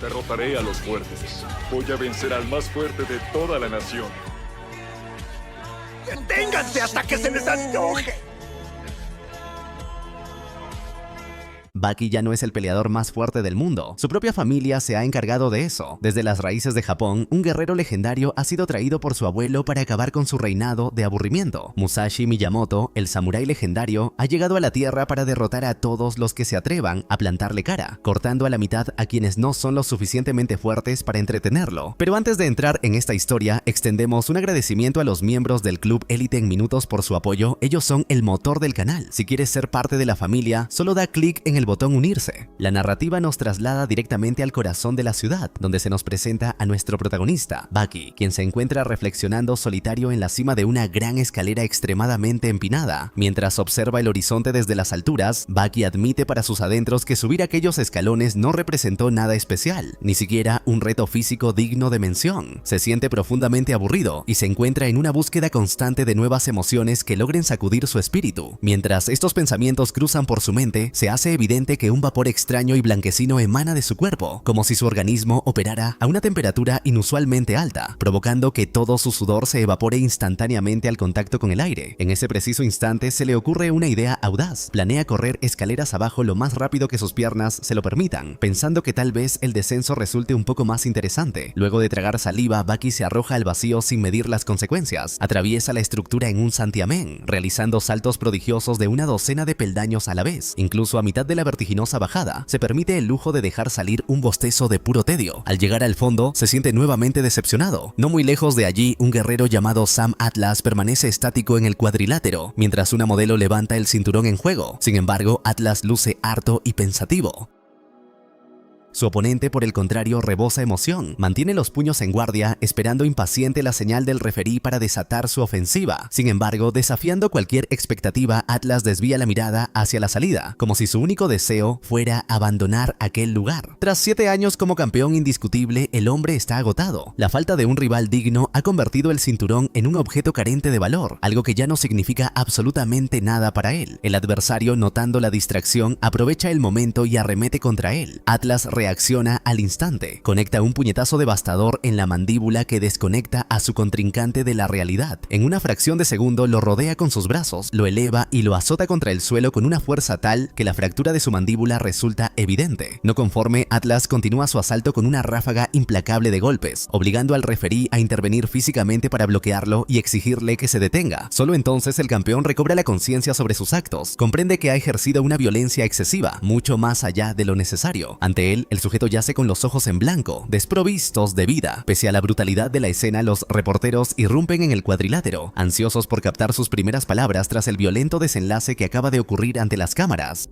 Derrotaré a los fuertes. Voy a vencer al más fuerte de toda la nación. ¡Deténganse hasta que se les antoje! Baki ya no es el peleador más fuerte del mundo. Su propia familia se ha encargado de eso. Desde las raíces de Japón, un guerrero legendario ha sido traído por su abuelo para acabar con su reinado de aburrimiento. Musashi Miyamoto, el samurái legendario, ha llegado a la tierra para derrotar a todos los que se atrevan a plantarle cara, cortando a la mitad a quienes no son lo suficientemente fuertes para entretenerlo. Pero antes de entrar en esta historia, extendemos un agradecimiento a los miembros del Club Élite en Minutos por su apoyo. Ellos son el motor del canal. Si quieres ser parte de la familia, solo da clic en el botón unirse. La narrativa nos traslada directamente al corazón de la ciudad, donde se nos presenta a nuestro protagonista, Baki, quien se encuentra reflexionando solitario en la cima de una gran escalera extremadamente empinada. Mientras observa el horizonte desde las alturas, Baki admite para sus adentros que subir aquellos escalones no representó nada especial, ni siquiera un reto físico digno de mención. Se siente profundamente aburrido y se encuentra en una búsqueda constante de nuevas emociones que logren sacudir su espíritu. Mientras estos pensamientos cruzan por su mente, se hace evidente que un vapor extraño y blanquecino emana de su cuerpo, como si su organismo operara a una temperatura inusualmente alta, provocando que todo su sudor se evapore instantáneamente al contacto con el aire. En ese preciso instante se le ocurre una idea audaz. Planea correr escaleras abajo lo más rápido que sus piernas se lo permitan, pensando que tal vez el descenso resulte un poco más interesante. Luego de tragar saliva, Baki se arroja al vacío sin medir las consecuencias. Atraviesa la estructura en un santiamén, realizando saltos prodigiosos de una docena de peldaños a la vez. Incluso a mitad de la vertiginosa bajada, se permite el lujo de dejar salir un bostezo de puro tedio. Al llegar al fondo, se siente nuevamente decepcionado. No muy lejos de allí, un guerrero llamado Sam Atlas permanece estático en el cuadrilátero, mientras una modelo levanta el cinturón en juego. Sin embargo, Atlas luce harto y pensativo. Su oponente, por el contrario, rebosa emoción. Mantiene los puños en guardia, esperando impaciente la señal del referí para desatar su ofensiva. Sin embargo, desafiando cualquier expectativa, Atlas desvía la mirada hacia la salida, como si su único deseo fuera abandonar aquel lugar. Tras 7 años como campeón indiscutible, el hombre está agotado. La falta de un rival digno ha convertido el cinturón en un objeto carente de valor, algo que ya no significa absolutamente nada para él. El adversario, notando la distracción, aprovecha el momento y arremete contra él. Atlas reacciona al instante, conecta un puñetazo devastador en la mandíbula que desconecta a su contrincante de la realidad. En una fracción de segundo lo rodea con sus brazos, lo eleva y lo azota contra el suelo con una fuerza tal que la fractura de su mandíbula resulta evidente. No conforme, Atlas continúa su asalto con una ráfaga implacable de golpes, obligando al referí a intervenir físicamente para bloquearlo y exigirle que se detenga. Solo entonces el campeón recobra la conciencia sobre sus actos, comprende que ha ejercido una violencia excesiva, mucho más allá de lo necesario. Ante él, el sujeto yace con los ojos en blanco, desprovistos de vida. Pese a la brutalidad de la escena, los reporteros irrumpen en el cuadrilátero, ansiosos por captar sus primeras palabras tras el violento desenlace que acaba de ocurrir ante las cámaras.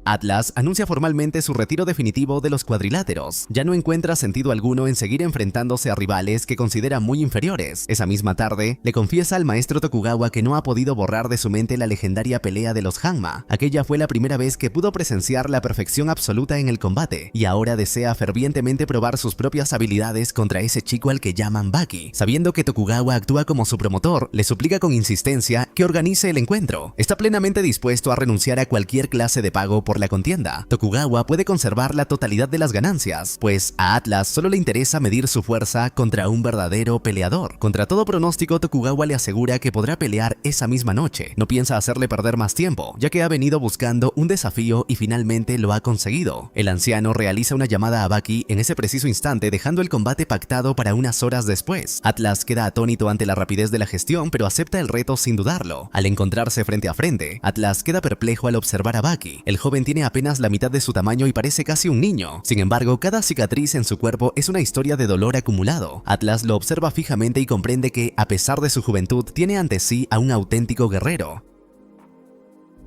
Atlas anuncia formalmente su retiro definitivo de los cuadriláteros. Ya no encuentra sentido alguno en seguir enfrentándose a rivales que considera muy inferiores. Esa misma tarde, le confiesa al maestro Tokugawa que no ha podido borrar de su mente la legendaria pelea de los Hanma. Aquella fue la primera vez que pudo presenciar la perfección absoluta en el combate, y ahora desea fervientemente probar sus propias habilidades contra ese chico al que llaman Baki. Sabiendo que Tokugawa actúa como su promotor, le suplica con insistencia que organice el encuentro. Está plenamente dispuesto a renunciar a cualquier clase de pago por la contienda. Tokugawa puede conservar la totalidad de las ganancias, pues a Atlas solo le interesa medir su fuerza contra un verdadero peleador. Contra todo pronóstico, Tokugawa le asegura que podrá pelear esa misma noche. No piensa hacerle perder más tiempo, ya que ha venido buscando un desafío y finalmente lo ha conseguido. El anciano realiza una llamada a Baki en ese preciso instante, dejando el combate pactado para unas horas después. Atlas queda atónito ante la rapidez de la gestión, pero acepta el reto sin dudarlo. Al encontrarse frente a frente, Atlas queda perplejo al observar a Baki. El joven tiene apenas la mitad de su tamaño y parece casi un niño. Sin embargo, cada cicatriz en su cuerpo es una historia de dolor acumulado. Atlas lo observa fijamente y comprende que, a pesar de su juventud, tiene ante sí a un auténtico guerrero.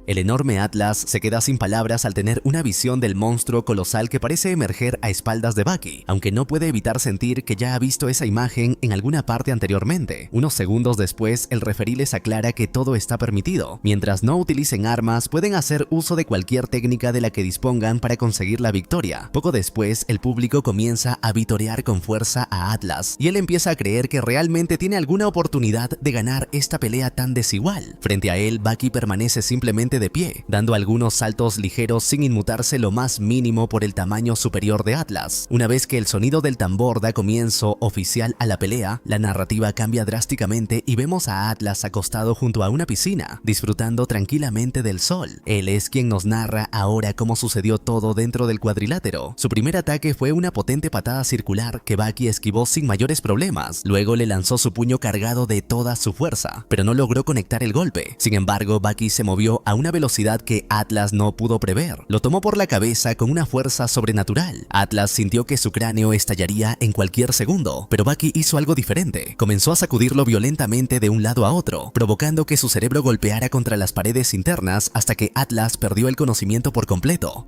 El enorme Atlas se queda sin palabras al tener una visión del monstruo colosal que parece emerger a espaldas de Baki, aunque no puede evitar sentir que ya ha visto esa imagen en alguna parte anteriormente. Unos segundos después, el referí les aclara que todo está permitido. Mientras no utilicen armas, pueden hacer uso de cualquier técnica de la que dispongan para conseguir la victoria. Poco después, el público comienza a vitorear con fuerza a Atlas, y él empieza a creer que realmente tiene alguna oportunidad de ganar esta pelea tan desigual. Frente a él, Baki permanece simplemente completamente de pie, dando algunos saltos ligeros sin inmutarse lo más mínimo por el tamaño superior de Atlas. Una vez que el sonido del tambor da comienzo oficial a la pelea, la narrativa cambia drásticamente y vemos a Atlas acostado junto a una piscina, disfrutando tranquilamente del sol. Él es quien nos narra ahora cómo sucedió todo dentro del cuadrilátero. Su primer ataque fue una potente patada circular que Bucky esquivó sin mayores problemas. Luego le lanzó su puño cargado de toda su fuerza, pero no logró conectar el golpe. Sin embargo, Bucky se movió a una velocidad que Atlas no pudo prever. Lo tomó por la cabeza con una fuerza sobrenatural. Atlas sintió que su cráneo estallaría en cualquier segundo, pero Bucky hizo algo diferente. Comenzó a sacudirlo violentamente de un lado a otro, provocando que su cerebro golpeara contra las paredes internas hasta que Atlas perdió el conocimiento por completo.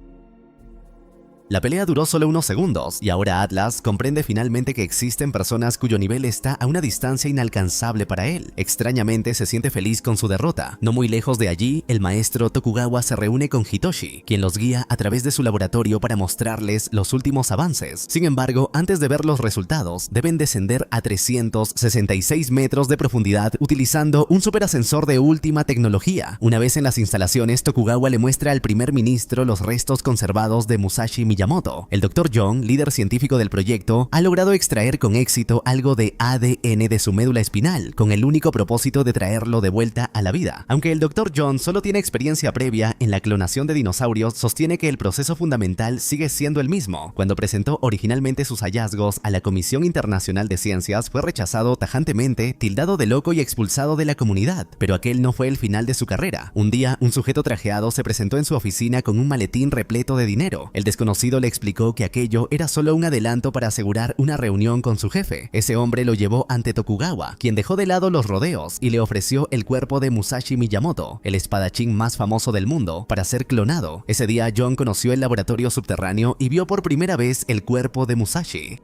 La pelea duró solo unos segundos y ahora Atlas comprende finalmente que existen personas cuyo nivel está a una distancia inalcanzable para él. Extrañamente se siente feliz con su derrota. No muy lejos de allí, el maestro Tokugawa se reúne con Hitoshi, quien los guía a través de su laboratorio para mostrarles los últimos avances. Sin embargo, antes de ver los resultados, deben descender a 366 metros de profundidad utilizando un superascensor de última tecnología. Una vez en las instalaciones, Tokugawa le muestra al primer ministro los restos conservados de Musashi Miyamoto. El Dr. John, líder científico del proyecto, ha logrado extraer con éxito algo de ADN de su médula espinal, con el único propósito de traerlo de vuelta a la vida. Aunque el Dr. John solo tiene experiencia previa en la clonación de dinosaurios, sostiene que el proceso fundamental sigue siendo el mismo. Cuando presentó originalmente sus hallazgos a la Comisión Internacional de Ciencias, fue rechazado tajantemente, tildado de loco y expulsado de la comunidad. Pero aquel no fue el final de su carrera. Un día, un sujeto trajeado se presentó en su oficina con un maletín repleto de dinero. El desconocido le explicó que aquello era solo un adelanto para asegurar una reunión con su jefe. Ese hombre lo llevó ante Tokugawa, quien dejó de lado los rodeos y le ofreció el cuerpo de Musashi Miyamoto, el espadachín más famoso del mundo, para ser clonado. Ese día John conoció el laboratorio subterráneo y vio por primera vez el cuerpo de Musashi.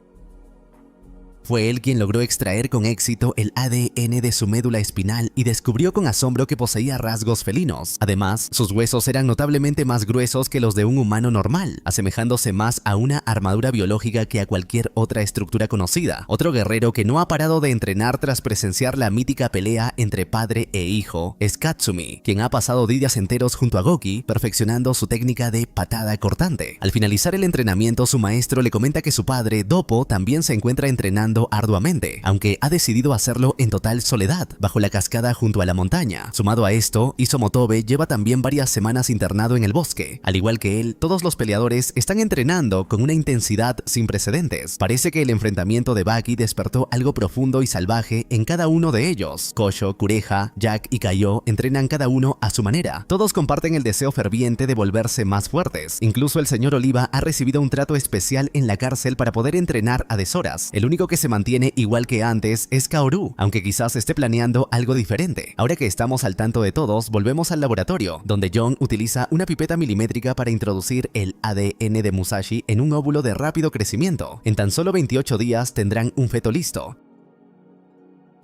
Fue él quien logró extraer con éxito el ADN de su médula espinal y descubrió con asombro que poseía rasgos felinos. Además, sus huesos eran notablemente más gruesos que los de un humano normal, asemejándose más a una armadura biológica que a cualquier otra estructura conocida. Otro guerrero que no ha parado de entrenar tras presenciar la mítica pelea entre padre e hijo es Katsumi, quien ha pasado días enteros junto a Goki perfeccionando su técnica de patada cortante. Al finalizar el entrenamiento, su maestro le comenta que su padre, Doppo, también se encuentra entrenando arduamente, aunque ha decidido hacerlo en total soledad, bajo la cascada junto a la montaña. Sumado a esto, Isomotobe lleva también varias semanas internado en el bosque. Al igual que él, todos los peleadores están entrenando con una intensidad sin precedentes. Parece que el enfrentamiento de Bucky despertó algo profundo y salvaje en cada uno de ellos. Kosho, Kureha, Jack y Kaio entrenan cada uno a su manera. Todos comparten el deseo ferviente de volverse más fuertes. Incluso el señor Oliva ha recibido un trato especial en la cárcel para poder entrenar a deshoras. El único que se mantiene igual que antes es Kaoru, aunque quizás esté planeando algo diferente. Ahora que estamos al tanto de todos, volvemos al laboratorio, donde John utiliza una pipeta milimétrica para introducir el ADN de Musashi en un óvulo de rápido crecimiento. En tan solo 28 días tendrán un feto listo.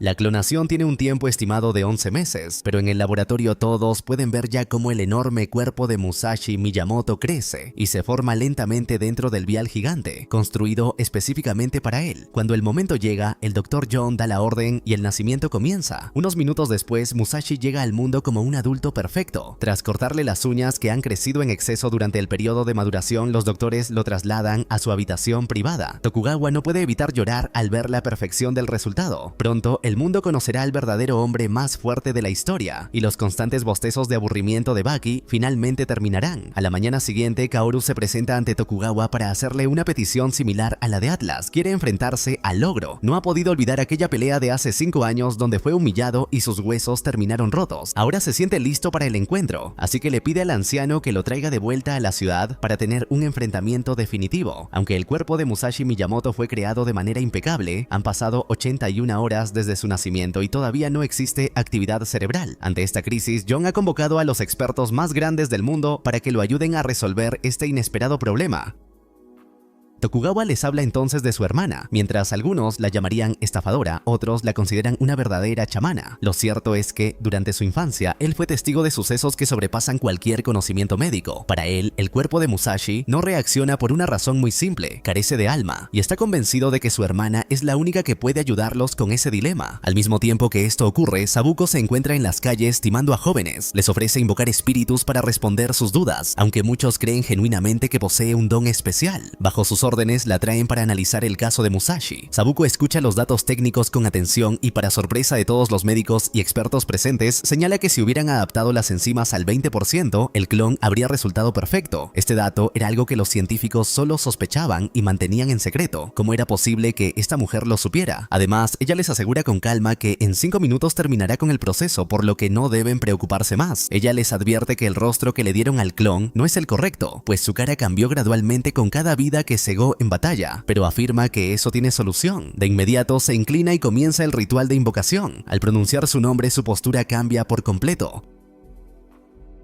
La clonación tiene un tiempo estimado de 11 meses, pero en el laboratorio todos pueden ver ya cómo el enorme cuerpo de Musashi Miyamoto crece y se forma lentamente dentro del vial gigante, construido específicamente para él. Cuando el momento llega, el Dr. John da la orden y el nacimiento comienza. Unos minutos después, Musashi llega al mundo como un adulto perfecto. Tras cortarle las uñas que han crecido en exceso durante el periodo de maduración, los doctores lo trasladan a su habitación privada. Tokugawa no puede evitar llorar al ver la perfección del resultado. Pronto, el mundo conocerá al verdadero hombre más fuerte de la historia, y los constantes bostezos de aburrimiento de Bucky finalmente terminarán. A la mañana siguiente, Kaoru se presenta ante Tokugawa para hacerle una petición similar a la de Atlas. Quiere enfrentarse al ogro. No ha podido olvidar aquella pelea de hace 5 años donde fue humillado y sus huesos terminaron rotos. Ahora se siente listo para el encuentro, así que le pide al anciano que lo traiga de vuelta a la ciudad para tener un enfrentamiento definitivo. Aunque el cuerpo de Musashi Miyamoto fue creado de manera impecable, han pasado 81 horas desde su nacimiento y todavía no existe actividad cerebral. Ante esta crisis, John ha convocado a los expertos más grandes del mundo para que lo ayuden a resolver este inesperado problema. Tokugawa les habla entonces de su hermana, mientras algunos la llamarían estafadora, otros la consideran una verdadera chamana. Lo cierto es que, durante su infancia, él fue testigo de sucesos que sobrepasan cualquier conocimiento médico. Para él, el cuerpo de Musashi no reacciona por una razón muy simple: carece de alma, y está convencido de que su hermana es la única que puede ayudarlos con ese dilema. Al mismo tiempo que esto ocurre, Sabuko se encuentra en las calles timando a jóvenes. Les ofrece invocar espíritus para responder sus dudas, aunque muchos creen genuinamente que posee un don especial. Bajo sus órdenes la traen para analizar el caso de Musashi. Sabuko escucha los datos técnicos con atención y, para sorpresa de todos los médicos y expertos presentes, señala que si hubieran adaptado las enzimas al 20%, el clon habría resultado perfecto. Este dato era algo que los científicos solo sospechaban y mantenían en secreto. ¿Cómo era posible que esta mujer lo supiera? Además, ella les asegura con calma que en 5 minutos terminará con el proceso, por lo que no deben preocuparse más. Ella les advierte que el rostro que le dieron al clon no es el correcto, pues su cara cambió gradualmente con cada vida que cegó en batalla, pero afirma que eso tiene solución. De inmediato se inclina y comienza el ritual de invocación. Al pronunciar su nombre, su postura cambia por completo.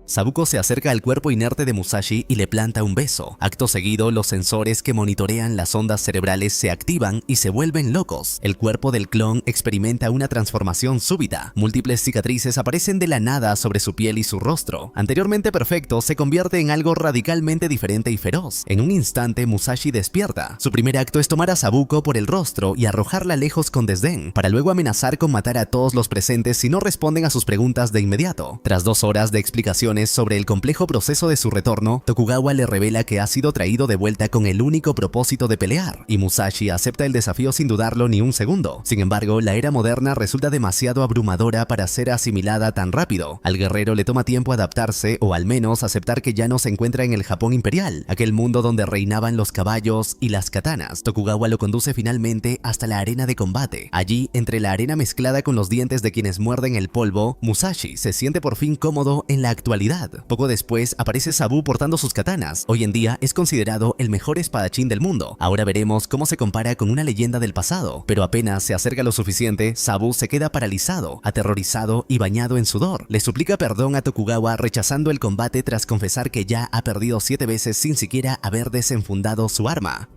Sabuko se acerca al cuerpo inerte de Musashi y le planta un beso. Acto seguido, los sensores que monitorean las ondas cerebrales se activan y se vuelven locos. El cuerpo del clon experimenta una transformación súbita. Múltiples cicatrices aparecen de la nada sobre su piel y su rostro. Anteriormente perfecto, se convierte en algo radicalmente diferente y feroz. En un instante, Musashi despierta. Su primer acto es tomar a Sabuko por el rostro y arrojarla lejos con desdén, para luego amenazar con matar a todos los presentes si no responden a sus preguntas de inmediato. Tras 2 horas de explicaciones sobre el complejo proceso de su retorno, Tokugawa le revela que ha sido traído de vuelta con el único propósito de pelear, y Musashi acepta el desafío sin dudarlo ni un segundo. Sin embargo, la era moderna resulta demasiado abrumadora para ser asimilada tan rápido. Al guerrero le toma tiempo adaptarse, o al menos aceptar que ya no se encuentra en el Japón imperial, aquel mundo donde reinaban los caballos y las katanas. Tokugawa lo conduce finalmente hasta la arena de combate. Allí, entre la arena mezclada con los dientes de quienes muerden el polvo, Musashi se siente por fin cómodo en la actualidad. Poco después aparece Sabu portando sus katanas. Hoy en día es considerado el mejor espadachín del mundo. Ahora veremos cómo se compara con una leyenda del pasado, pero apenas se acerca lo suficiente, Sabu se queda paralizado, aterrorizado y bañado en sudor. Le suplica perdón a Tokugawa, rechazando el combate tras confesar que ya ha perdido 7 veces sin siquiera haber desenfundado su arma.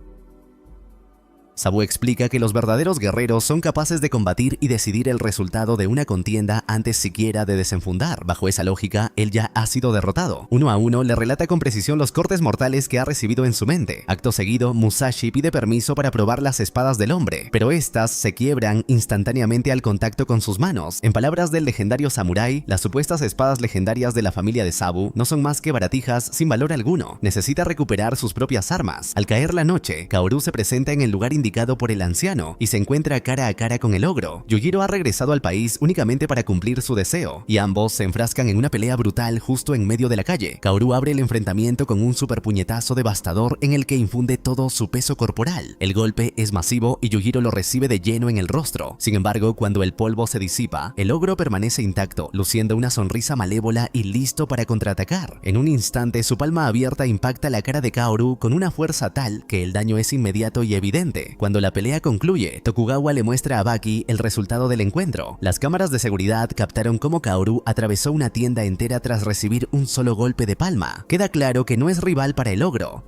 Sabu explica que los verdaderos guerreros son capaces de combatir y decidir el resultado de una contienda antes siquiera de desenfundar. Bajo esa lógica, él ya ha sido derrotado. Uno a uno le relata con precisión los cortes mortales que ha recibido en su mente. Acto seguido, Musashi pide permiso para probar las espadas del hombre, pero estas se quiebran instantáneamente al contacto con sus manos. En palabras del legendario samurái, las supuestas espadas legendarias de la familia de Sabu no son más que baratijas sin valor alguno. Necesita recuperar sus propias armas. Al caer la noche, Kaoru se presenta en el lugar indicado por el anciano y se encuentra cara a cara con el ogro. Yujiro ha regresado al país únicamente para cumplir su deseo, y ambos se enfrascan en una pelea brutal justo en medio de la calle. Kaoru abre el enfrentamiento con un super puñetazo devastador en el que infunde todo su peso corporal. El golpe es masivo y Yujiro lo recibe de lleno en el rostro. Sin embargo, cuando el polvo se disipa, el ogro permanece intacto, luciendo una sonrisa malévola y listo para contraatacar. En un instante, su palma abierta impacta la cara de Kaoru con una fuerza tal que el daño es inmediato y evidente. Cuando la pelea concluye, Tokugawa le muestra a Baki el resultado del encuentro. Las cámaras de seguridad captaron cómo Kaoru atravesó una tienda entera tras recibir un solo golpe de palma. Queda claro que no es rival para el ogro.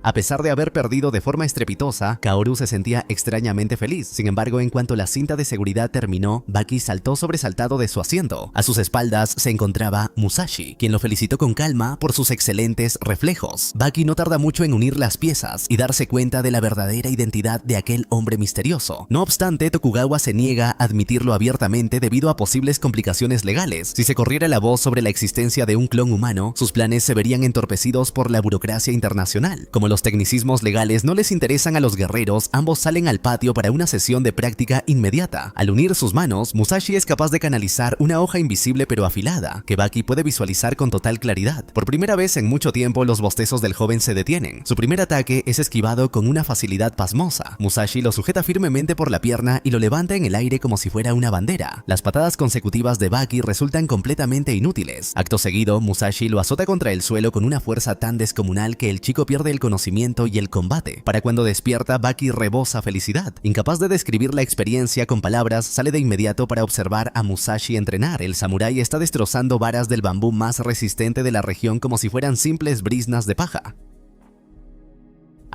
A pesar de haber perdido de forma estrepitosa, Kaoru se sentía extrañamente feliz. Sin embargo, en cuanto la cinta de seguridad terminó, Baki saltó sobresaltado de su asiento. A sus espaldas se encontraba Musashi, quien lo felicitó con calma por sus excelentes reflejos. Baki no tarda mucho en unir las piezas y darse cuenta de la verdadera identidad de aquel hombre misterioso. No obstante, Tokugawa se niega a admitirlo abiertamente debido a posibles complicaciones legales. Si se corriera la voz sobre la existencia de un clon humano, sus planes se verían entorpecidos por la burocracia internacional. Como los tecnicismos legales no les interesan a los guerreros, ambos salen al patio para una sesión de práctica inmediata. Al unir sus manos, Musashi es capaz de canalizar una hoja invisible pero afilada, que Baki puede visualizar con total claridad. Por primera vez en mucho tiempo, los bostezos del joven se detienen. Su primer ataque es esquivado con una facilidad pasmosa. Musashi lo sujeta firmemente por la pierna y lo levanta en el aire como si fuera una bandera. Las patadas consecutivas de Baki resultan completamente inútiles. Acto seguido, Musashi lo azota contra el suelo con una fuerza tan descomunal que el chico pierde el conocimiento y el combate. Para cuando despierta, Baki rebosa felicidad. Incapaz de describir la experiencia con palabras, sale de inmediato para observar a Musashi entrenar. El samurái está destrozando varas del bambú más resistente de la región como si fueran simples briznas de paja.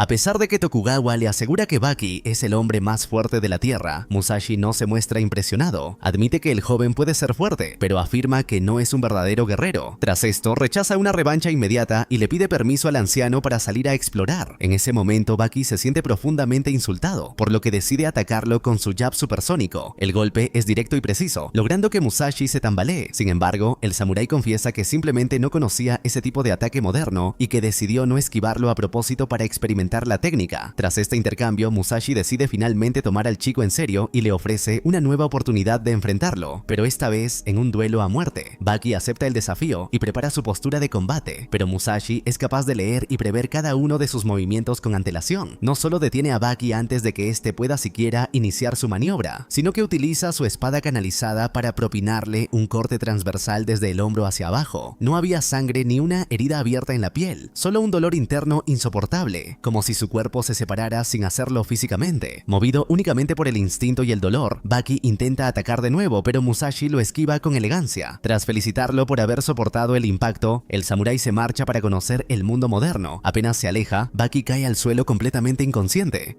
A pesar de que Tokugawa le asegura que Baki es el hombre más fuerte de la Tierra, Musashi no se muestra impresionado. Admite que el joven puede ser fuerte, pero afirma que no es un verdadero guerrero. Tras esto, rechaza una revancha inmediata y le pide permiso al anciano para salir a explorar. En ese momento, Baki se siente profundamente insultado, por lo que decide atacarlo con su jab supersónico. El golpe es directo y preciso, logrando que Musashi se tambalee. Sin embargo, el samurái confiesa que simplemente no conocía ese tipo de ataque moderno y que decidió no esquivarlo a propósito para experimentar la técnica. Tras este intercambio, Musashi decide finalmente tomar al chico en serio y le ofrece una nueva oportunidad de enfrentarlo, pero esta vez en un duelo a muerte. Baki acepta el desafío y prepara su postura de combate, pero Musashi es capaz de leer y prever cada uno de sus movimientos con antelación. No solo detiene a Baki antes de que éste pueda siquiera iniciar su maniobra, sino que utiliza su espada canalizada para propinarle un corte transversal desde el hombro hacia abajo. No había sangre ni una herida abierta en la piel, solo un dolor interno insoportable, como si su cuerpo se separara sin hacerlo físicamente. Movido únicamente por el instinto y el dolor, Baki intenta atacar de nuevo, pero Musashi lo esquiva con elegancia. Tras felicitarlo por haber soportado el impacto, el samurái se marcha para conocer el mundo moderno. Apenas se aleja, Baki cae al suelo completamente inconsciente.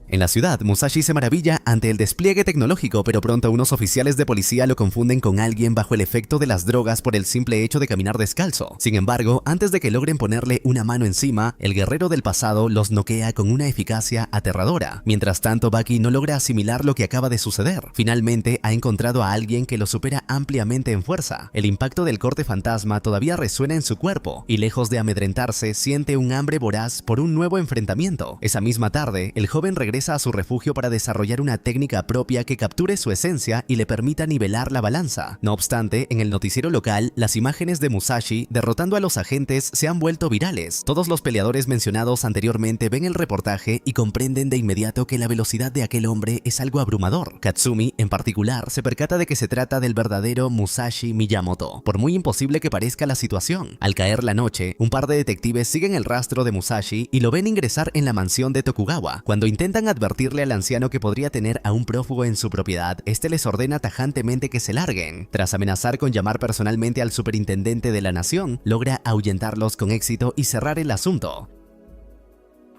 En la ciudad, Musashi se maravilla ante el despliegue tecnológico, pero pronto unos oficiales de policía lo confunden con alguien bajo el efecto de las drogas por el simple hecho de caminar descalzo. Sin embargo, antes de que logren ponerle una mano encima, el guerrero del pasado los noquea con una eficacia aterradora. Mientras tanto, Baki no logra asimilar lo que acaba de suceder. Finalmente, ha encontrado a alguien que lo supera ampliamente en fuerza. El impacto del corte fantasma todavía resuena en su cuerpo, y lejos de amedrentarse, siente un hambre voraz por un nuevo enfrentamiento. Esa misma tarde, el joven regresa a su refugio para desarrollar una técnica propia que capture su esencia y le permita nivelar la balanza. No obstante, en el noticiero local, las imágenes de Musashi derrotando a los agentes se han vuelto virales. Todos los peleadores mencionados anteriormente ven el reportaje y comprenden de inmediato que la velocidad de aquel hombre es algo abrumador. Katsumi, en particular, se percata de que se trata del verdadero Musashi Miyamoto, por muy imposible que parezca la situación. Al caer la noche, un par de detectives siguen el rastro de Musashi y lo ven ingresar en la mansión de Tokugawa. Cuando intentan advertirle al anciano que podría tener a un prófugo en su propiedad, este les ordena tajantemente que se larguen. Tras amenazar con llamar personalmente al superintendente de la nación, logra ahuyentarlos con éxito y cerrar el asunto.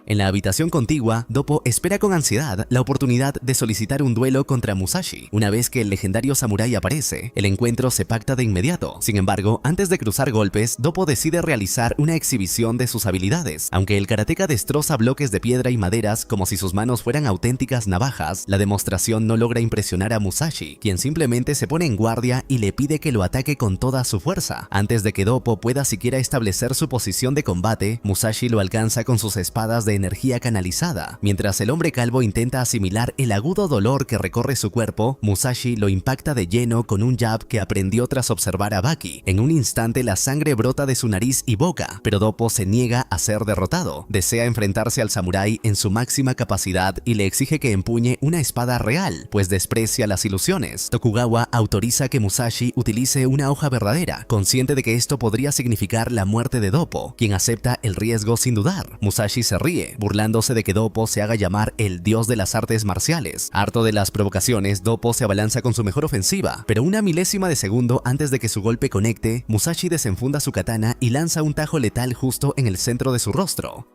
En la habitación contigua, Doppo espera con ansiedad la oportunidad de solicitar un duelo contra Musashi. Una vez que el legendario samurái aparece, el encuentro se pacta de inmediato. Sin embargo, antes de cruzar golpes, Doppo decide realizar una exhibición de sus habilidades. Aunque el karateka destroza bloques de piedra y maderas como si sus manos fueran auténticas navajas, la demostración no logra impresionar a Musashi, quien simplemente se pone en guardia y le pide que lo ataque con toda su fuerza. Antes de que Doppo pueda siquiera establecer su posición de combate, Musashi lo alcanza con sus espadas de energía canalizada. Mientras el hombre calvo intenta asimilar el agudo dolor que recorre su cuerpo, Musashi lo impacta de lleno con un jab que aprendió tras observar a Baki. En un instante la sangre brota de su nariz y boca, pero Doppo se niega a ser derrotado. Desea enfrentarse al samurái en su máxima capacidad y le exige que empuñe una espada real, pues desprecia las ilusiones. Tokugawa autoriza que Musashi utilice una hoja verdadera, consciente de que esto podría significar la muerte de Doppo, quien acepta el riesgo sin dudar. Musashi se ríe, burlándose de que Doppo se haga llamar el dios de las artes marciales. Harto de las provocaciones, Doppo se abalanza con su mejor ofensiva, pero una milésima de segundo antes de que su golpe conecte, Musashi desenfunda su katana y lanza un tajo letal justo en el centro de su rostro.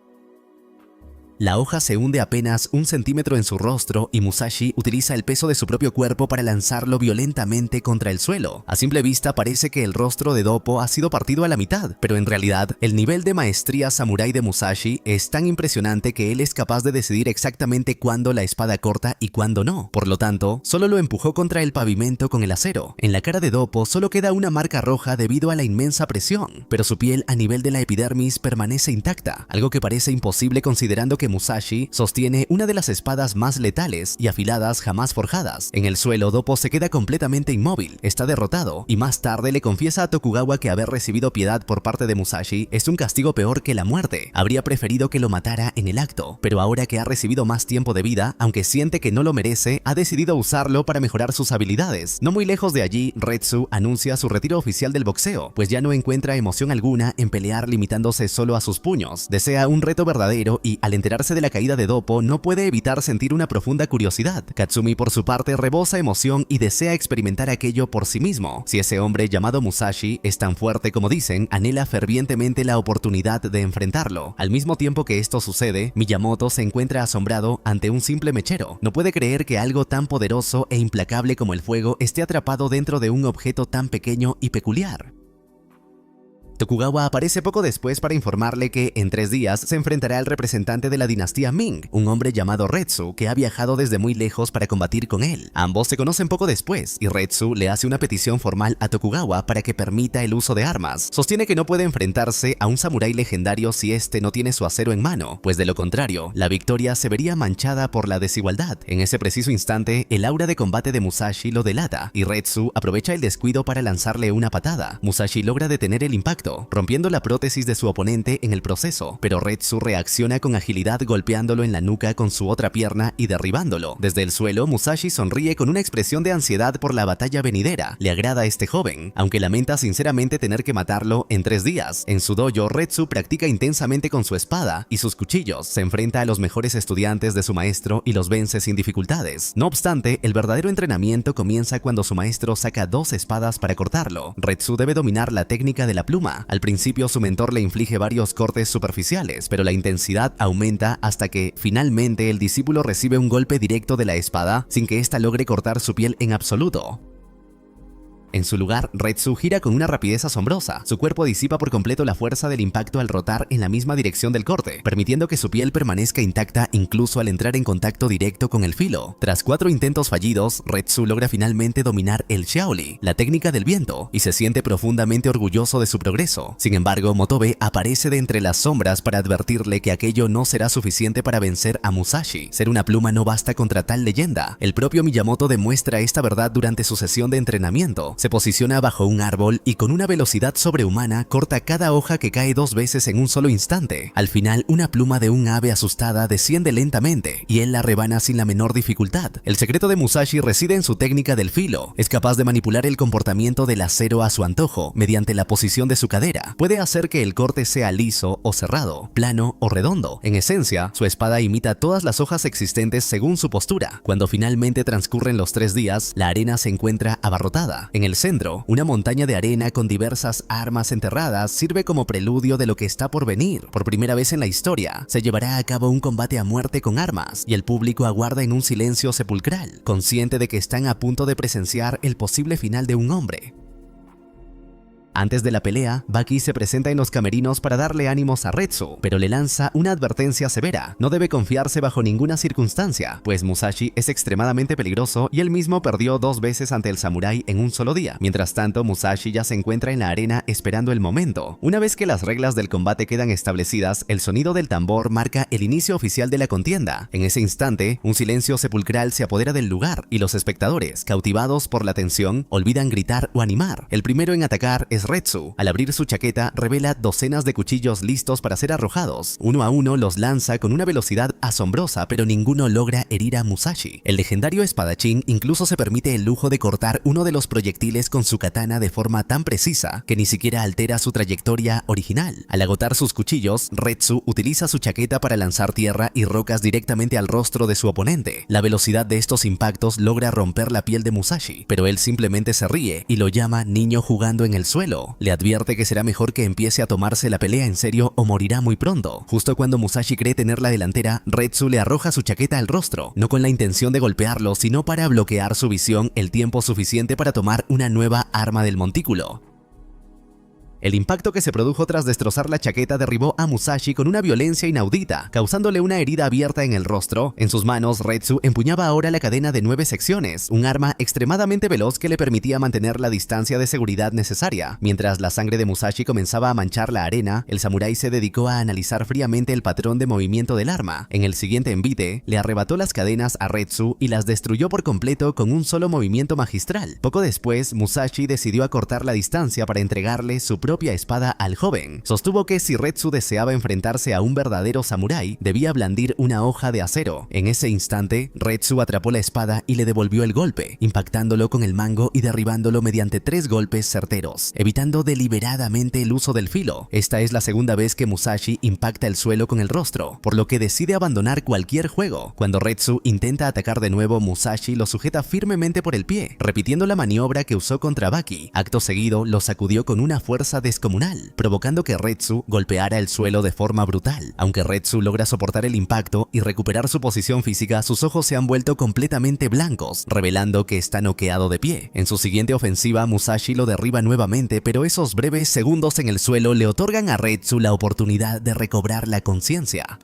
La hoja se hunde apenas 1 centímetro en su rostro y Musashi utiliza el peso de su propio cuerpo para lanzarlo violentamente contra el suelo. A simple vista parece que el rostro de Doppo ha sido partido a la mitad, pero en realidad el nivel de maestría samurái de Musashi es tan impresionante que él es capaz de decidir exactamente cuándo la espada corta y cuándo no. Por lo tanto, solo lo empujó contra el pavimento con el acero. En la cara de Doppo solo queda una marca roja debido a la inmensa presión, pero su piel a nivel de la epidermis permanece intacta, algo que parece imposible considerando que Musashi sostiene una de las espadas más letales y afiladas jamás forjadas. En el suelo, Doppo se queda completamente inmóvil, está derrotado y más tarde le confiesa a Tokugawa que haber recibido piedad por parte de Musashi es un castigo peor que la muerte. Habría preferido que lo matara en el acto, pero ahora que ha recibido más tiempo de vida, aunque siente que no lo merece, ha decidido usarlo para mejorar sus habilidades. No muy lejos de allí, Retsu anuncia su retiro oficial del boxeo, pues ya no encuentra emoción alguna en pelear limitándose solo a sus puños. Desea un reto verdadero y, al enterarse enterarse de la caída de Doppo, no puede evitar sentir una profunda curiosidad. Katsumi por su parte rebosa emoción y desea experimentar aquello por sí mismo. Si ese hombre llamado Musashi es tan fuerte como dicen, anhela fervientemente la oportunidad de enfrentarlo. Al mismo tiempo que esto sucede, Miyamoto se encuentra asombrado ante un simple mechero. No puede creer que algo tan poderoso e implacable como el fuego esté atrapado dentro de un objeto tan pequeño y peculiar. Tokugawa aparece poco después para informarle que en 3 días se enfrentará al representante de la dinastía Ming, un hombre llamado Retsu, que ha viajado desde muy lejos para combatir con él. Ambos se conocen poco después y Retsu le hace una petición formal a Tokugawa para que permita el uso de armas. Sostiene que no puede enfrentarse a un samurái legendario si este no tiene su acero en mano, pues de lo contrario, la victoria se vería manchada por la desigualdad. En ese preciso instante, el aura de combate de Musashi lo delata y Retsu aprovecha el descuido para lanzarle una patada. Musashi logra detener el impacto, rompiendo la prótesis de su oponente en el proceso, pero Retsu reacciona con agilidad golpeándolo en la nuca con su otra pierna y derribándolo. Desde el suelo, Musashi sonríe con una expresión de ansiedad por la batalla venidera. Le agrada a este joven, aunque lamenta sinceramente tener que matarlo en 3 días. En su dojo, Retsu practica intensamente con su espada y sus cuchillos, se enfrenta a los mejores estudiantes de su maestro y los vence sin dificultades. No obstante, el verdadero entrenamiento comienza cuando su maestro saca 2 espadas para cortarlo. Retsu debe dominar la técnica de la pluma. Al principio su mentor le inflige varios cortes superficiales, pero la intensidad aumenta hasta que, finalmente, el discípulo recibe un golpe directo de la espada sin que ésta logre cortar su piel en absoluto. En su lugar, Retsu gira con una rapidez asombrosa. Su cuerpo disipa por completo la fuerza del impacto al rotar en la misma dirección del corte, permitiendo que su piel permanezca intacta incluso al entrar en contacto directo con el filo. Tras 4 intentos fallidos, Retsu logra finalmente dominar el Shaoli, la técnica del viento, y se siente profundamente orgulloso de su progreso. Sin embargo, Motobe aparece de entre las sombras para advertirle que aquello no será suficiente para vencer a Musashi. Ser una pluma no basta contra tal leyenda. El propio Miyamoto demuestra esta verdad durante su sesión de entrenamiento. Se posiciona bajo un árbol y con una velocidad sobrehumana corta cada hoja que cae 2 veces en un solo instante. Al final, una pluma de un ave asustada desciende lentamente y él la rebana sin la menor dificultad. El secreto de Musashi reside en su técnica del filo. Es capaz de manipular el comportamiento del acero a su antojo mediante la posición de su cadera. Puede hacer que el corte sea liso o cerrado, plano o redondo. En esencia, su espada imita todas las hojas existentes según su postura. Cuando finalmente transcurren los 3 días, la arena se encuentra abarrotada. En el centro, una montaña de arena con diversas armas enterradas sirve como preludio de lo que está por venir. Por primera vez en la historia, se llevará a cabo un combate a muerte con armas, y el público aguarda en un silencio sepulcral, consciente de que están a punto de presenciar el posible final de un hombre. Antes de la pelea, Baki se presenta en los camerinos para darle ánimos a Retsu, pero le lanza una advertencia severa. No debe confiarse bajo ninguna circunstancia, pues Musashi es extremadamente peligroso y él mismo perdió 2 veces ante el samurái en un solo día. Mientras tanto, Musashi ya se encuentra en la arena esperando el momento. Una vez que las reglas del combate quedan establecidas, el sonido del tambor marca el inicio oficial de la contienda. En ese instante, un silencio sepulcral se apodera del lugar y los espectadores, cautivados por la tensión, olvidan gritar o animar. El primero en atacar es Retsu. Al abrir su chaqueta, revela docenas de cuchillos listos para ser arrojados. Uno a uno los lanza con una velocidad asombrosa, pero ninguno logra herir a Musashi. El legendario espadachín incluso se permite el lujo de cortar uno de los proyectiles con su katana de forma tan precisa que ni siquiera altera su trayectoria original. Al agotar sus cuchillos, Retsu utiliza su chaqueta para lanzar tierra y rocas directamente al rostro de su oponente. La velocidad de estos impactos logra romper la piel de Musashi, pero él simplemente se ríe y lo llama niño jugando en el suelo. Le advierte que será mejor que empiece a tomarse la pelea en serio o morirá muy pronto. Justo cuando Musashi cree tener la delantera, Retsu le arroja su chaqueta al rostro, no con la intención de golpearlo, sino para bloquear su visión el tiempo suficiente para tomar una nueva arma del montículo. El impacto que se produjo tras destrozar la chaqueta derribó a Musashi con una violencia inaudita, causándole una herida abierta en el rostro. En sus manos, Retsu empuñaba ahora la cadena de 9 secciones, un arma extremadamente veloz que le permitía mantener la distancia de seguridad necesaria. Mientras la sangre de Musashi comenzaba a manchar la arena, el samurái se dedicó a analizar fríamente el patrón de movimiento del arma. En el siguiente envite, le arrebató las cadenas a Retsu y las destruyó por completo con un solo movimiento magistral. Poco después, Musashi decidió acortar la distancia para entregarle su propia espada al joven. Sostuvo que si Retsu deseaba enfrentarse a un verdadero samurái, debía blandir una hoja de acero. En ese instante, Retsu atrapó la espada y le devolvió el golpe, impactándolo con el mango y derribándolo mediante 3 golpes certeros, evitando deliberadamente el uso del filo. Esta es la segunda vez que Musashi impacta el suelo con el rostro, por lo que decide abandonar cualquier juego. Cuando Retsu intenta atacar de nuevo, Musashi lo sujeta firmemente por el pie, repitiendo la maniobra que usó contra Baki. Acto seguido, lo sacudió con una fuerza descomunal, provocando que Retsu golpeara el suelo de forma brutal. Aunque Retsu logra soportar el impacto y recuperar su posición física, sus ojos se han vuelto completamente blancos, revelando que está noqueado de pie. En su siguiente ofensiva, Musashi lo derriba nuevamente, pero esos breves segundos en el suelo le otorgan a Retsu la oportunidad de recobrar la conciencia.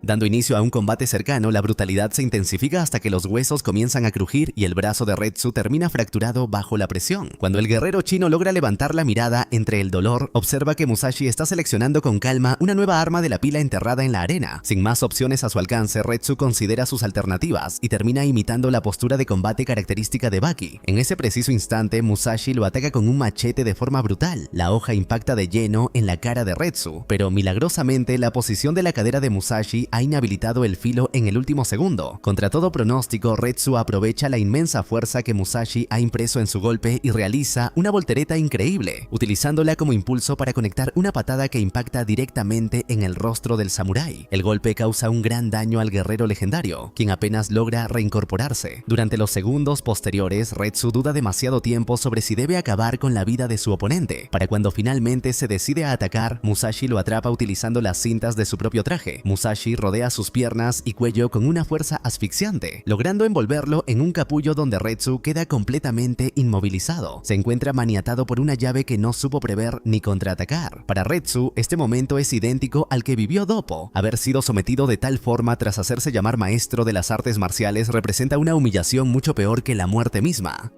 Dando inicio a un combate cercano, la brutalidad se intensifica hasta que los huesos comienzan a crujir y el brazo de Retsu termina fracturado bajo la presión. Cuando el guerrero chino logra levantar la mirada entre el dolor, observa que Musashi está seleccionando con calma una nueva arma de la pila enterrada en la arena. Sin más opciones a su alcance, Retsu considera sus alternativas y termina imitando la postura de combate característica de Baki. En ese preciso instante, Musashi lo ataca con un machete de forma brutal. La hoja impacta de lleno en la cara de Retsu, pero milagrosamente la posición de la cadera de Musashi ha inhabilitado el filo en el último segundo. Contra todo pronóstico, Retsu aprovecha la inmensa fuerza que Musashi ha impreso en su golpe y realiza una voltereta increíble, utilizándola como impulso para conectar una patada que impacta directamente en el rostro del samurái. El golpe causa un gran daño al guerrero legendario, quien apenas logra reincorporarse. Durante los segundos posteriores, Retsu duda demasiado tiempo sobre si debe acabar con la vida de su oponente. Para cuando finalmente se decide a atacar, Musashi lo atrapa utilizando las cintas de su propio traje. Musashi rodea sus piernas y cuello con una fuerza asfixiante, logrando envolverlo en un capullo donde Retsu queda completamente inmovilizado. Se encuentra maniatado por una llave que no supo prever ni contraatacar. Para Retsu, este momento es idéntico al que vivió Doppo. Haber sido sometido de tal forma tras hacerse llamar maestro de las artes marciales representa una humillación mucho peor que la muerte misma.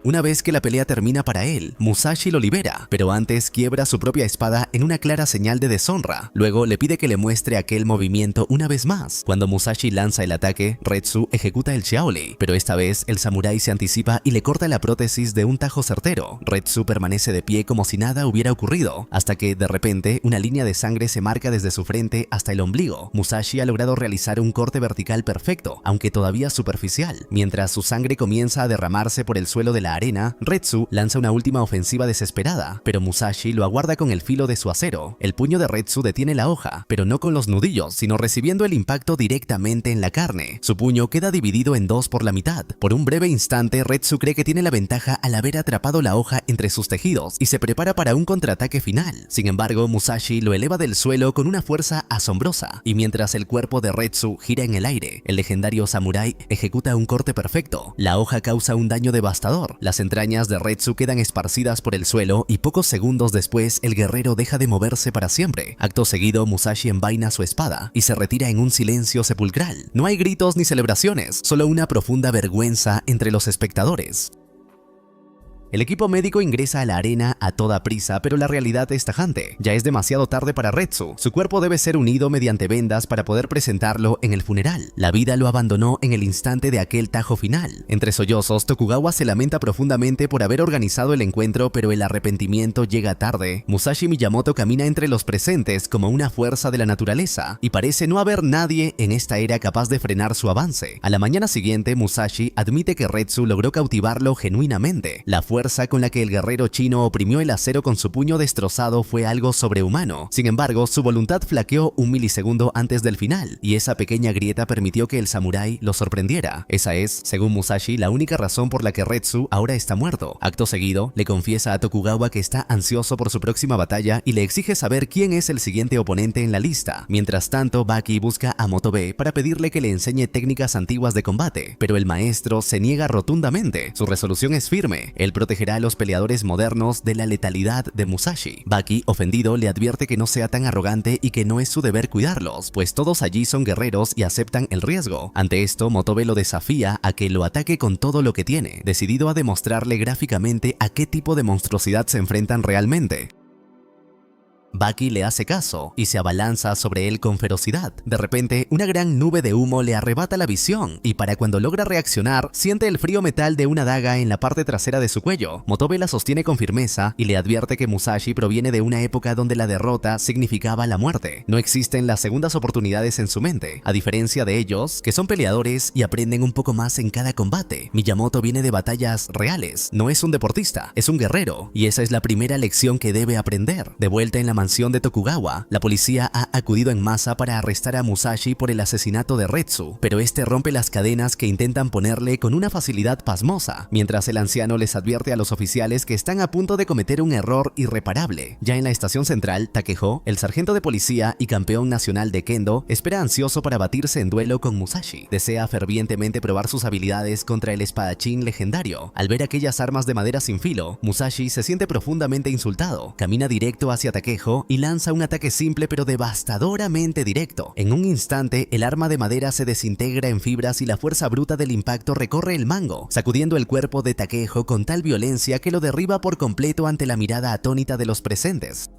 Una vez que la pelea termina para él, Musashi lo libera, pero antes quiebra su propia espada en una clara señal de deshonra. Luego le pide que le muestre aquel movimiento una vez más. Cuando Musashi lanza el ataque, Retsu ejecuta el Shaolei, pero esta vez el samurái se anticipa y le corta la prótesis de un tajo certero. Retsu permanece de pie como si nada hubiera ocurrido, hasta que de repente una línea de sangre se marca desde su frente hasta el ombligo. Musashi ha logrado realizar un corte vertical perfecto, aunque todavía superficial. Mientras su sangre comienza a derramarse por el suelo de la arena, Retsu lanza una última ofensiva desesperada, pero Musashi lo aguarda con el filo de su acero. El puño de Retsu detiene la hoja, pero no con los nudillos, sino recibiendo el impacto directamente en la carne. Su puño queda dividido en dos por la mitad. Por un breve instante, Retsu cree que tiene la ventaja al haber atrapado la hoja entre sus tejidos y se prepara para un contraataque final. Sin embargo, Musashi lo eleva del suelo con una fuerza asombrosa, y mientras el cuerpo de Retsu gira en el aire, el legendario samurái ejecuta un corte perfecto. La hoja causa un daño devastador. Las entrañas de Retsu quedan esparcidas por el suelo y pocos segundos después el guerrero deja de moverse para siempre. Acto seguido, Musashi envaina su espada y se retira en un silencio sepulcral. No hay gritos ni celebraciones, solo una profunda vergüenza entre los espectadores. El equipo médico ingresa a la arena a toda prisa, pero la realidad es tajante. Ya es demasiado tarde para Retsu. Su cuerpo debe ser unido mediante vendas para poder presentarlo en el funeral. La vida lo abandonó en el instante de aquel tajo final. Entre sollozos, Tokugawa se lamenta profundamente por haber organizado el encuentro, pero el arrepentimiento llega tarde. Musashi Miyamoto camina entre los presentes como una fuerza de la naturaleza, y parece no haber nadie en esta era capaz de frenar su avance. A la mañana siguiente, Musashi admite que Retsu logró cautivarlo genuinamente. La fuerza con la que el guerrero chino oprimió el acero con su puño destrozado fue algo sobrehumano. Sin embargo, su voluntad flaqueó un milisegundo antes del final, y esa pequeña grieta permitió que el samurái lo sorprendiera. Esa es, según Musashi, la única razón por la que Retsu ahora está muerto. Acto seguido, le confiesa a Tokugawa que está ansioso por su próxima batalla y le exige saber quién es el siguiente oponente en la lista. Mientras tanto, Baki busca a Motobe para pedirle que le enseñe técnicas antiguas de combate, pero el maestro se niega rotundamente. Su resolución es firme: él protegerá a los peleadores modernos de la letalidad de Musashi. Baki, ofendido, le advierte que no sea tan arrogante y que no es su deber cuidarlos, pues todos allí son guerreros y aceptan el riesgo. Ante esto, Motobe lo desafía a que lo ataque con todo lo que tiene, decidido a demostrarle gráficamente a qué tipo de monstruosidad se enfrentan realmente. Baki le hace caso y se abalanza sobre él con ferocidad. De repente, una gran nube de humo le arrebata la visión y para cuando logra reaccionar, siente el frío metal de una daga en la parte trasera de su cuello. Motobe la sostiene con firmeza y le advierte que Musashi proviene de una época donde la derrota significaba la muerte. No existen las segundas oportunidades en su mente, a diferencia de ellos, que son peleadores y aprenden un poco más en cada combate. Miyamoto viene de batallas reales, no es un deportista, es un guerrero, y esa es la primera lección que debe aprender. De vuelta en la mansión de Tokugawa, la policía ha acudido en masa para arrestar a Musashi por el asesinato de Retsu, pero este rompe las cadenas que intentan ponerle con una facilidad pasmosa, mientras el anciano les advierte a los oficiales que están a punto de cometer un error irreparable. Ya en la estación central, Takeho, el sargento de policía y campeón nacional de Kendo, espera ansioso para batirse en duelo con Musashi. Desea fervientemente probar sus habilidades contra el espadachín legendario. Al ver aquellas armas de madera sin filo, Musashi se siente profundamente insultado. Camina directo hacia Takeho y lanza un ataque simple pero devastadoramente directo. En un instante, el arma de madera se desintegra en fibras y la fuerza bruta del impacto recorre el mango, sacudiendo el cuerpo de Takeho con tal violencia que lo derriba por completo ante la mirada atónita de los presentes.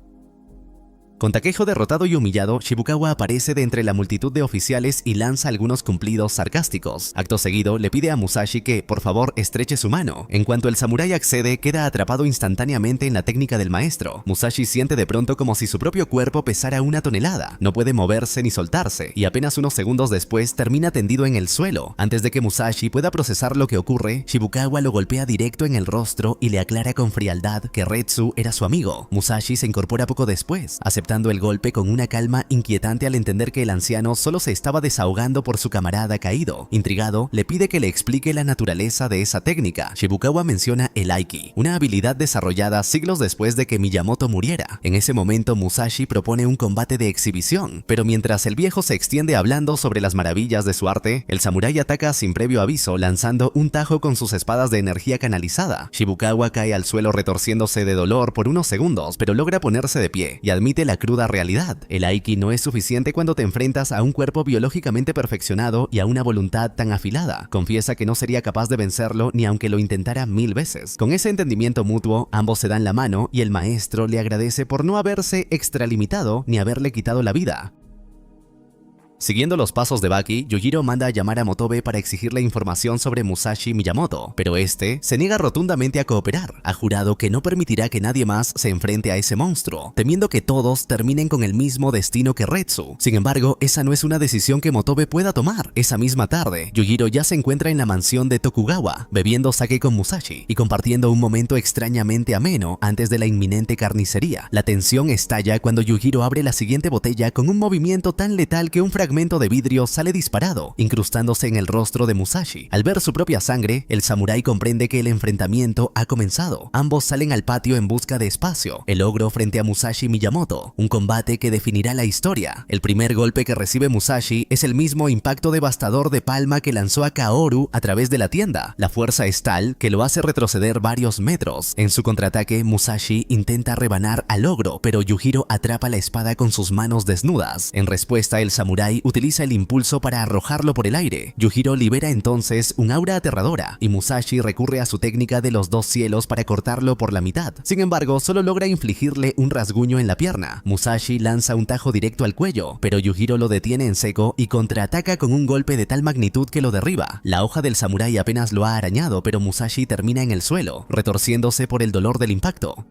Con Takeho derrotado y humillado, Shibukawa aparece de entre la multitud de oficiales y lanza algunos cumplidos sarcásticos. Acto seguido, le pide a Musashi que, por favor, estreche su mano. En cuanto el samurái accede, queda atrapado instantáneamente en la técnica del maestro. Musashi siente de pronto como si su propio cuerpo pesara 1 tonelada. No puede moverse ni soltarse, y apenas unos segundos después termina tendido en el suelo. Antes de que Musashi pueda procesar lo que ocurre, Shibukawa lo golpea directo en el rostro y le aclara con frialdad que Retsu era su amigo. Musashi se incorpora poco después, aceptando el golpe con una calma inquietante al entender que el anciano solo se estaba desahogando por su camarada caído. Intrigado, le pide que le explique la naturaleza de esa técnica. Shibukawa menciona el Aiki, una habilidad desarrollada siglos después de que Miyamoto muriera. En ese momento, Musashi propone un combate de exhibición, pero mientras el viejo se extiende hablando sobre las maravillas de su arte, el samurái ataca sin previo aviso, lanzando un tajo con sus espadas de energía canalizada. Shibukawa cae al suelo retorciéndose de dolor por unos segundos, pero logra ponerse de pie y admite la cruda realidad. El Aiki no es suficiente cuando te enfrentas a un cuerpo biológicamente perfeccionado y a una voluntad tan afilada. Confiesa que no sería capaz de vencerlo ni aunque lo intentara 1000 veces. Con ese entendimiento mutuo, ambos se dan la mano y el maestro le agradece por no haberse extralimitado ni haberle quitado la vida. Siguiendo los pasos de Baki, Yujiro manda a llamar a Motobe para exigirle información sobre Musashi Miyamoto, pero este se niega rotundamente a cooperar. Ha jurado que no permitirá que nadie más se enfrente a ese monstruo, temiendo que todos terminen con el mismo destino que Retsu. Sin embargo, esa no es una decisión que Motobe pueda tomar. Esa misma tarde, Yujiro ya se encuentra en la mansión de Tokugawa, bebiendo sake con Musashi y compartiendo un momento extrañamente ameno antes de la inminente carnicería. La tensión estalla cuando Yujiro abre la siguiente botella con un movimiento tan letal que un fragmento de vidrio sale disparado, incrustándose en el rostro de Musashi. Al ver su propia sangre, el samurái comprende que el enfrentamiento ha comenzado. Ambos salen al patio en busca de espacio. El ogro frente a Musashi Miyamoto, un combate que definirá la historia. El primer golpe que recibe Musashi es el mismo impacto devastador de palma que lanzó a Kaoru a través de la tienda. La fuerza es tal que lo hace retroceder varios metros. En su contraataque, Musashi intenta rebanar al ogro, pero Yujiro atrapa la espada con sus manos desnudas. En respuesta, el samurái utiliza el impulso para arrojarlo por el aire. Yujiro libera entonces un aura aterradora y Musashi recurre a su técnica de los 2 cielos para cortarlo por la mitad. Sin embargo, solo logra infligirle un rasguño en la pierna. Musashi lanza un tajo directo al cuello, pero Yujiro lo detiene en seco y contraataca con un golpe de tal magnitud que lo derriba. La hoja del samurái apenas lo ha arañado, pero Musashi termina en el suelo, retorciéndose por el dolor del impacto.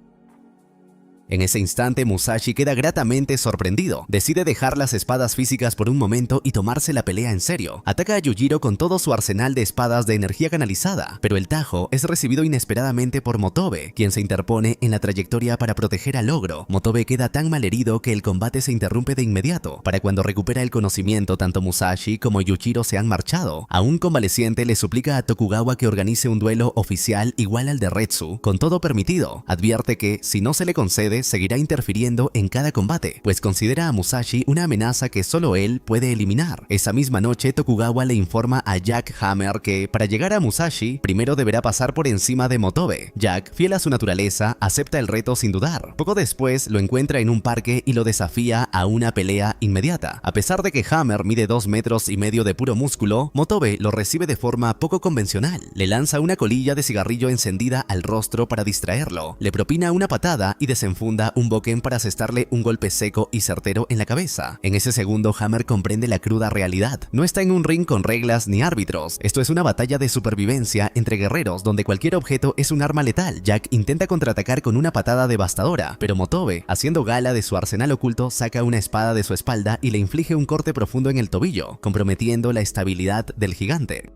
En ese instante, Musashi queda gratamente sorprendido. Decide dejar las espadas físicas por un momento y tomarse la pelea en serio. Ataca a Yujiro con todo su arsenal de espadas de energía canalizada, pero el tajo es recibido inesperadamente por Motobe, quien se interpone en la trayectoria para proteger al ogro. Motobe queda tan malherido que el combate se interrumpe de inmediato. Para cuando recupera el conocimiento, tanto Musashi como Yujiro se han marchado. Aún convaleciente, le suplica a Tokugawa que organice un duelo oficial igual al de Retsu, con todo permitido. Advierte que, si no se le concede, seguirá interfiriendo en cada combate, pues considera a Musashi una amenaza que solo él puede eliminar. Esa misma noche, Tokugawa le informa a Jack Hammer que, para llegar a Musashi, primero deberá pasar por encima de Motobe. Jack, fiel a su naturaleza, acepta el reto sin dudar. Poco después, lo encuentra en un parque y lo desafía a una pelea inmediata. A pesar de que Hammer mide 2,5 metros de puro músculo, Motobe lo recibe de forma poco convencional. Le lanza una colilla de cigarrillo encendida al rostro para distraerlo, le propina una patada y desenfunda profunda un boken para asestarle un golpe seco y certero en la cabeza. En ese segundo, Hammer comprende la cruda realidad. No está en un ring con reglas ni árbitros. Esto es una batalla de supervivencia entre guerreros donde cualquier objeto es un arma letal. Jack intenta contraatacar con una patada devastadora, pero Motobe, haciendo gala de su arsenal oculto, saca una espada de su espalda y le inflige un corte profundo en el tobillo, comprometiendo la estabilidad del gigante.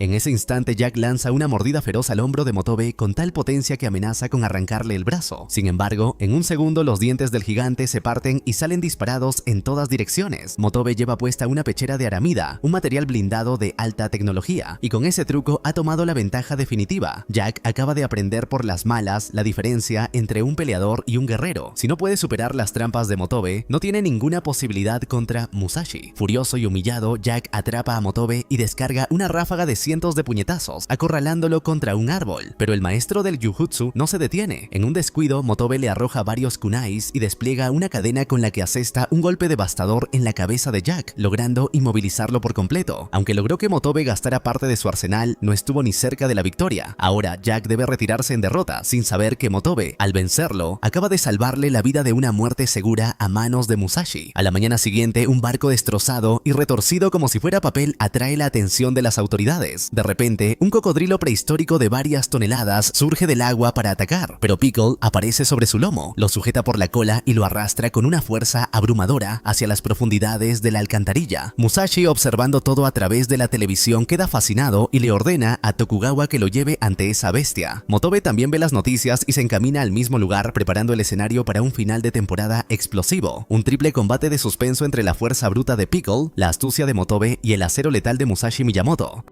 En ese instante, Jack lanza una mordida feroz al hombro de Motobe con tal potencia que amenaza con arrancarle el brazo. Sin embargo, en un segundo los dientes del gigante se parten y salen disparados en todas direcciones. Motobe lleva puesta una pechera de aramida, un material blindado de alta tecnología, y con ese truco ha tomado la ventaja definitiva. Jack acaba de aprender por las malas la diferencia entre un peleador y un guerrero. Si no puede superar las trampas de Motobe, no tiene ninguna posibilidad contra Musashi. Furioso y humillado, Jack atrapa a Motobe y descarga una ráfaga de cientos de puñetazos, acorralándolo contra un árbol. Pero el maestro del Jujutsu no se detiene. En un descuido, Motobe le arroja varios kunais y despliega una cadena con la que asesta un golpe devastador en la cabeza de Jack, logrando inmovilizarlo por completo. Aunque logró que Motobe gastara parte de su arsenal, no estuvo ni cerca de la victoria. Ahora, Jack debe retirarse en derrota, sin saber que Motobe, al vencerlo, acaba de salvarle la vida de una muerte segura a manos de Musashi. A la mañana siguiente, un barco destrozado y retorcido como si fuera papel atrae la atención de las autoridades. De repente, un cocodrilo prehistórico de varias toneladas surge del agua para atacar, pero Pickle aparece sobre su lomo, lo sujeta por la cola y lo arrastra con una fuerza abrumadora hacia las profundidades de la alcantarilla. Musashi, observando todo a través de la televisión, queda fascinado y le ordena a Tokugawa que lo lleve ante esa bestia. Motobe también ve las noticias y se encamina al mismo lugar, preparando el escenario para un final de temporada explosivo. Un triple combate de suspenso entre la fuerza bruta de Pickle, la astucia de Motobe y el acero letal de Musashi Miyamoto.